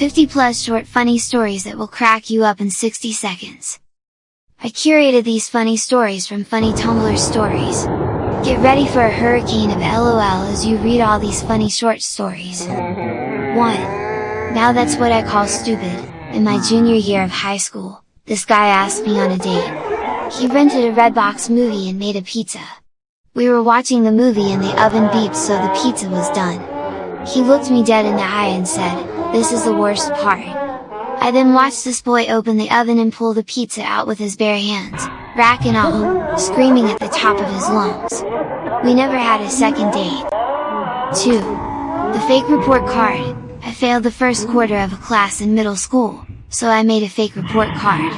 50 plus short funny stories that will crack you up in 60 seconds. I curated these funny stories from funny Tumblr stories. Get ready for a hurricane of LOL as you read all these funny short stories. 1. Now that's what I call stupid. In my junior year of high school, this guy asked me on a date. He rented a Redbox movie and made a pizza. We were watching the movie and the oven beeped, so the pizza was done. He looked me dead in the eye and said, "This is the worst part." I then watched this boy open the oven and pull the pizza out with his bare hands, rack and all, screaming at the top of his lungs. We never had a second date. 2. The fake report card. I failed the first quarter of a class in middle school, so I made a fake report card.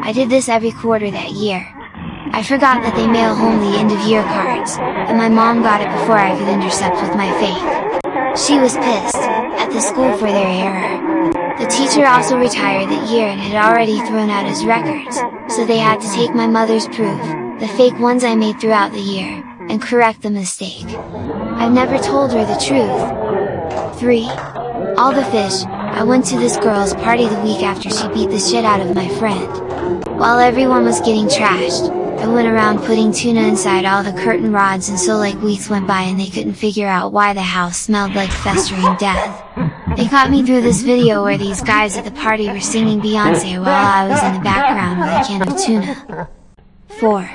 I did this every quarter that year. I forgot that they mail home the end-of-year cards, and my mom got it before I could intercept with my fake. She was pissed at the school for their error. The teacher also retired that year and had already thrown out his records, so they had to take my mother's proof, the fake ones I made throughout the year, and correct the mistake. I've never told her the truth. 3. All the fish. I went to this girl's party the week after she beat the shit out of my friend. While everyone was getting trashed, I went around putting tuna inside all the curtain rods, and so like weeks went by and they couldn't figure out why the house smelled like festering death. They caught me through this video where these guys at the party were singing Beyonce while I was in the background with a can of tuna. 4.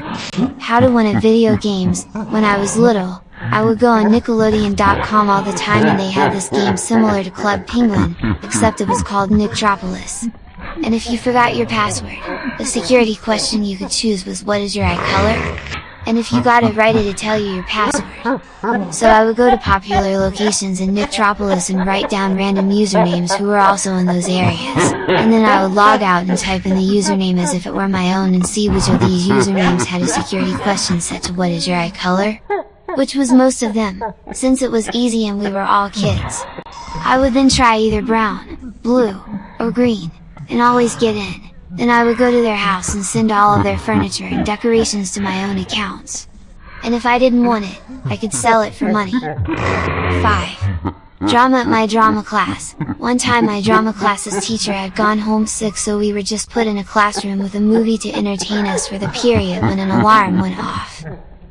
How to win at video games. When I was little, I would go on Nickelodeon.com all the time, and they had this game similar to Club Penguin, except it was called Nicktropolis. And if you forgot your password, the security question you could choose was, "What is your eye color?" And if you got it right, it'd tell you your password. So I would go to popular locations in Nicktropolis and write down random usernames who were also in those areas, and then I would log out and type in the username as if it were my own and see which of these usernames had a security question set to "What is your eye color?" which was most of them, since it was easy and we were all kids. I would then try either brown, blue, or green, and always get in. Then I would go to their house and send all of their furniture and decorations to my own accounts. And if I didn't want it, I could sell it for money. 5. Drama at my drama class. One time my drama class's teacher had gone home sick, so we were just put in a classroom with a movie to entertain us for the period when an alarm went off.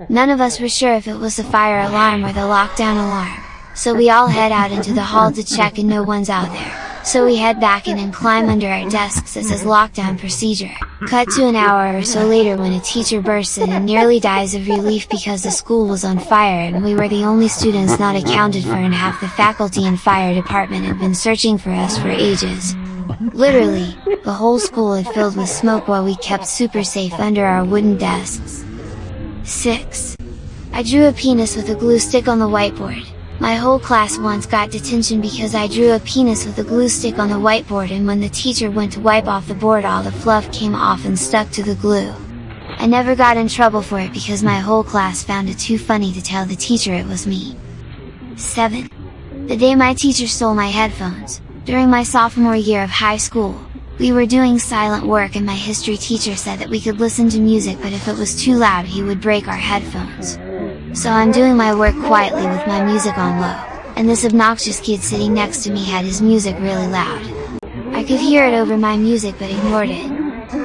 None of us were sure if it was the fire alarm or the lockdown alarm, so we all head out into the hall to check, and no one's out there. So we head back in and climb under our desks that says lockdown procedure. Cut to an hour or so later when a teacher bursts in and nearly dies of relief because the school was on fire and we were the only students not accounted for, and half the faculty and fire department had been searching for us for ages. Literally, the whole school had filled with smoke while we kept super safe under our wooden desks. 6. I drew a penis with a glue stick on the whiteboard. My whole class once got detention because I drew a penis with a glue stick on the whiteboard, and when the teacher went to wipe off the board, all the fluff came off and stuck to the glue. I never got in trouble for it because my whole class found it too funny to tell the teacher it was me. 7. The day my teacher stole my headphones. During my sophomore year of high school, we were doing silent work and my history teacher said that we could listen to music, but if it was too loud he would break our headphones. So I'm doing my work quietly with my music on low, and this obnoxious kid sitting next to me had his music really loud. I could hear it over my music but ignored it.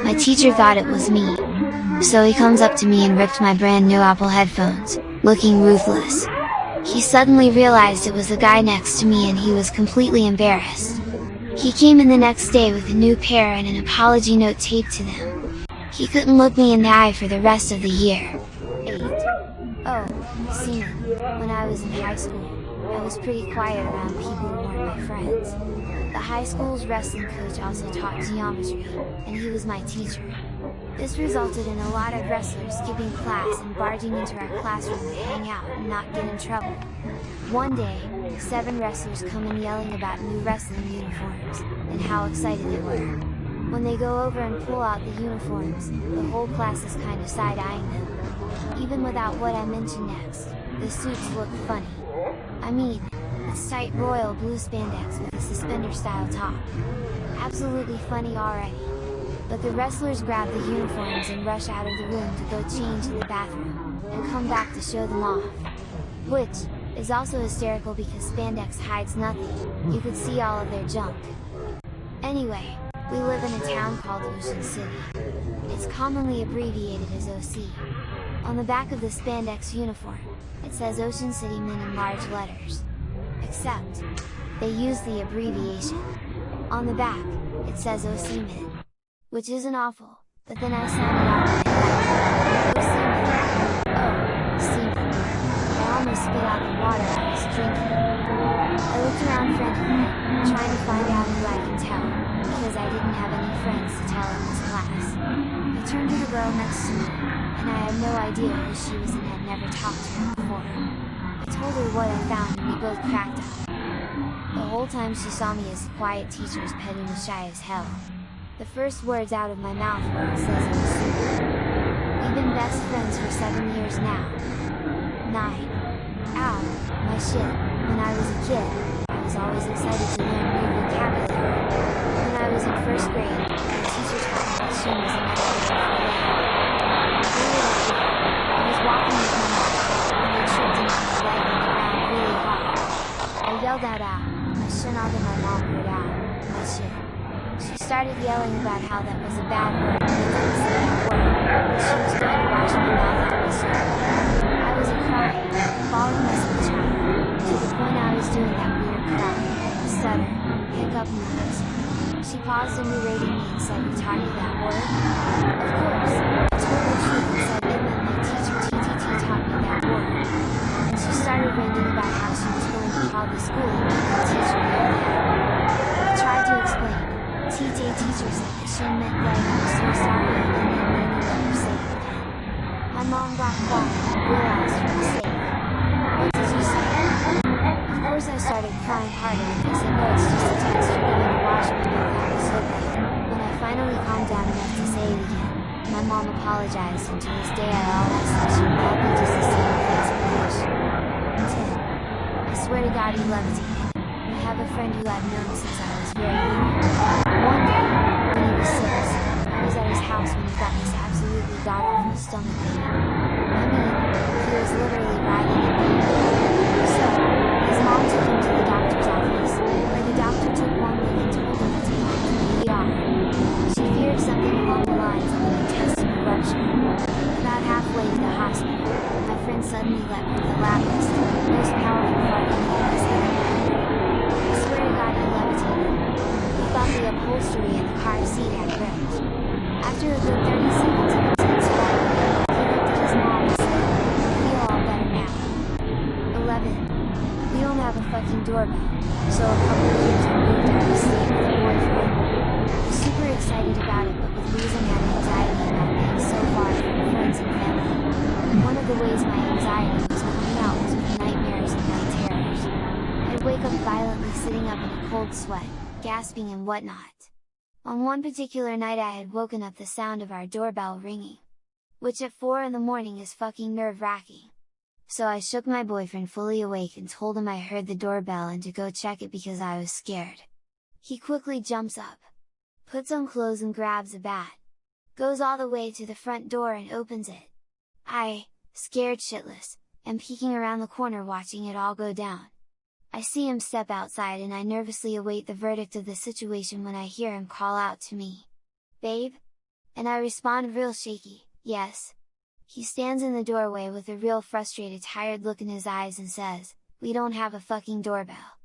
My teacher thought it was me. So he comes up to me and ripped my brand new Apple headphones, looking ruthless. He suddenly realized it was the guy next to me and he was completely embarrassed. He came in the next day with a new pair and an apology note taped to them. He couldn't look me in the eye for the rest of the year. 8. Oh, singing. When I was in high school, I was pretty quiet around people who weren't my friends. The high school's wrestling coach also taught geometry, and he was my teacher. This resulted in a lot of wrestlers skipping class and barging into our classroom to hang out and not get in trouble. One day, 7 wrestlers come in yelling about new wrestling uniforms, and how excited they were. When they go over and pull out the uniforms, the whole class is kind of side-eyeing them. Even without what I mentioned next, the suits look funny. I mean, it's tight royal blue spandex with a suspender-style top. Absolutely funny already. But the wrestlers grab the uniforms and rush out of the room to go change in the bathroom, and come back to show them off. Which, is also hysterical because spandex hides nothing, you could see all of their junk. Anyway, we live in a town called Ocean City. It's commonly abbreviated as OC. On the back of the spandex uniform, it says Ocean City Min in large letters. Except, they use the abbreviation. On the back, it says OC Min. Which isn't awful, but then I sounded out in my head. OC Min. Oh, semen. I almost spit out the water I was drinking. I looked around frantically, trying to find out who I can tell, because I didn't have any friends to tell in this class. I turned to the girl next to me, and I had no idea who she was and had never talked to her before. I told her what I found and we both cracked up. The whole time she saw me as the quiet teacher's pet and was shy as hell. The first words out of my mouth were, it says I'm super. We've been best friends for 7 years now. 9. Ow, my shit, when I was a kid, I was always excited to learn new vocabulary. When I was in 1st grade, my teacher taught me that shim was another word for leg. Really lucky, I was walking with my mom, and I tripped and hit my leg on the ground really hard. I yelled out ow, my shin out and my mom heard ow, my shit. She started yelling about how that was a bad word and I didn't say that word, but she was going to wash my mouth out with soap. I was crying, bawling as a child, to the point I was doing that weird cry, stutter, hiccup noise. She paused and berated me and said, "Who taught you that word?" Of course, I told the truth and said it meant my teacher TTT taught me that word. And she started ranting about how she was going to call the school and teach me all that. I tried to explain. TJ teacher said that she meant leg, I was so sorry and then made me never say it again. My mom got quiet and realized her mistake. What did you say? Of course I started crying harder and I said no, it's just a text you're going to wash my mouth out with soap again. When I finally calmed down enough to say it again, my mom apologized and to this day I always think she might be just the same face English. 10. I swear to God he levitated. I have a friend who I've known since I was very young. One day, when he was 6, I was at his house when he got this absolutely god-awful stomach pain. I mean, he was literally writhing in pain. So, his mom took him to the doctor's office, where the doctor took one look and told him to take him to the ER. She feared something along the lines of an intestinal rupture. About halfway to the hospital, my friend suddenly let rip the loudest, most powerful fart in the US that I've ever heard. I swear to God he levitated. He thought the upholstery in the car seat had ripped. After a good 30 seconds of intense fighting, he looked at his mom and said, "I feel all better now." 11. We don't have a fucking doorbell, so a couple of years I moved out of state with a boyfriend. I was super excited about it, but with losing had anxiety about being so far from friends and family. One of the ways my anxiety was coming out was with nightmares and night terrors. I'd wake up violently sitting up in a cold sweat, gasping and whatnot. On one particular night I had woken up the sound of our doorbell ringing. Which at 4 in the morning is fucking nerve-wracking. So I shook my boyfriend fully awake and told him I heard the doorbell and to go check it because I was scared. He quickly jumps up, puts on clothes and grabs a bat, goes all the way to the front door and opens it. I, scared shitless, am peeking around the corner watching it all go down. I see him step outside and I nervously await the verdict of the situation when I hear him call out to me, "Babe?" And I respond real shaky, "Yes." He stands in the doorway with a real frustrated tired look in his eyes and says, "We don't have a fucking doorbell."